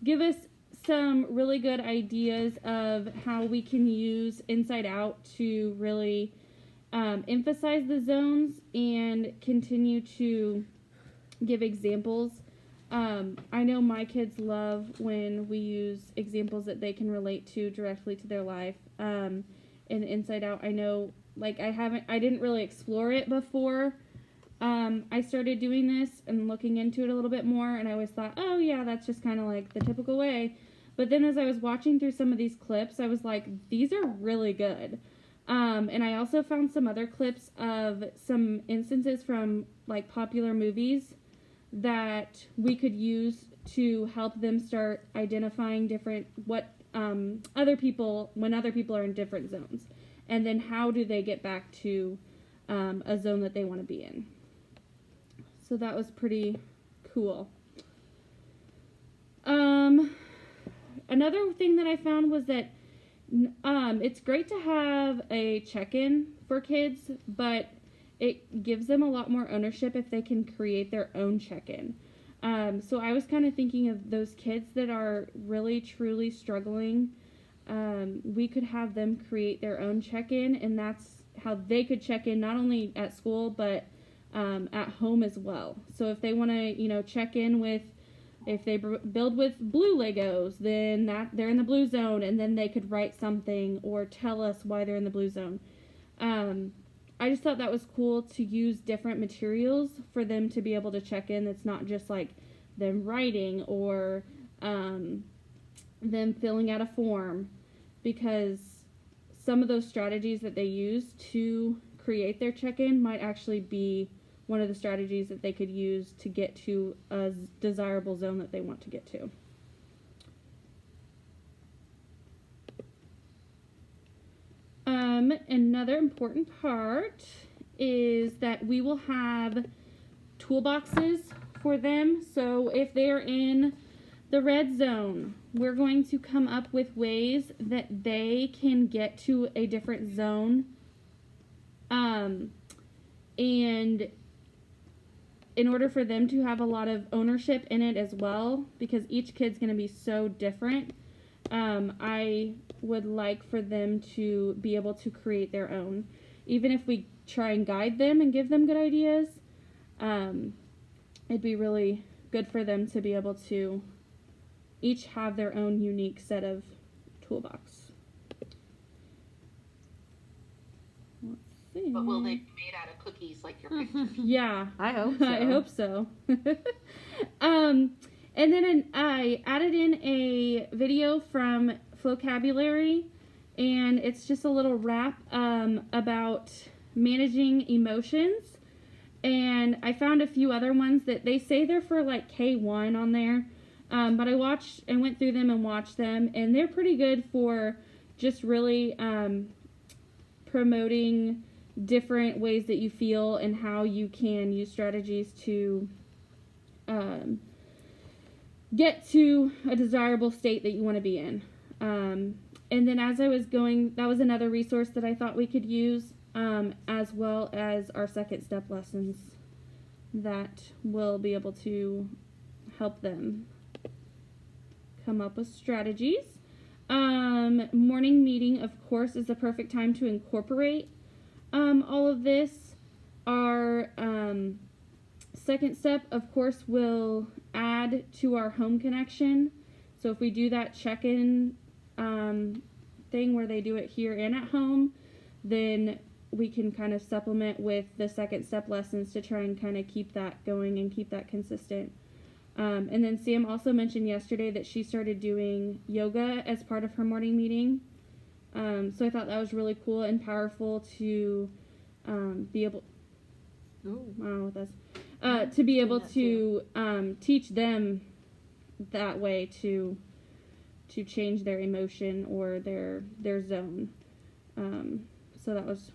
give us some really good ideas of how we can use Inside Out to really emphasize the zones and continue to give examples. I know my kids love when we use examples that they can relate to directly to their life. In Inside Out, I know, like, I didn't really explore it before I started doing this and looking into it a little bit more, and I always thought, oh yeah, that's just kind of like the typical way. But then as I was watching through some of these clips, I was like, these are really good. And I also found some other clips of some instances from like popular movies that we could use to help them start identifying different when other people are in different zones, and then how do they get back to a zone that they want to be in. So that was pretty cool. Another thing that I found was that it's great to have a check-in for kids, but it gives them a lot more ownership if they can create their own check-in. So I was kind of thinking of those kids that are really, truly struggling. We could have them create their own check-in, and that's how they could check in not only at school, but at home as well. So if they want to, check in with, if they build with blue Legos, then they're in the blue zone, and then they could write something or tell us why they're in the blue zone. I just thought that was cool to use different materials for them to be able to check in. It's not just like them writing or them filling out a form, because some of those strategies that they use to create their check-in might actually be one of the strategies that they could use to get to a desirable zone that they want to get to. Another important part is that we will have toolboxes for them. So if they're in the red zone, we're going to come up with ways that they can get to a different zone. And in order for them to have a lot of ownership in it as well, because each kid's going to be so different, I would like for them to be able to create their own. Even if we try and guide them and give them good ideas, it'd be really good for them to be able to each have their own unique set of toolbox. Let's see. But will they be made out of cookies like your pictures? Yeah. I hope so. I hope so. And then I added in a video from Flocabulary, and it's just a little rap about managing emotions. And I found a few other ones that they say they're for like K1 on there. But I watched and went through them and watched them, and they're pretty good for just really promoting different ways that you feel and how you can use strategies to get to a desirable state that you want to be in. And then as I was going, that was another resource that I thought we could use, as well as our second step lessons that will be able to help them come up with strategies. Morning meeting, of course, is the perfect time to incorporate all of this. Our second step, of course, will add to our home connection. So if we do that check-in thing where they do it here and at home, then we can kind of supplement with the second step lessons to try and kind of keep that going and keep that consistent. And then Sam also mentioned yesterday that she started doing yoga as part of her morning meeting. So I thought that was really cool and powerful to be able. Oh, I don't know what that's. To be able to teach them that way to change their emotion or their zone. So that was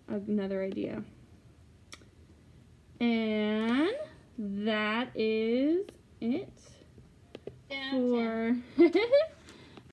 another idea. And that is it for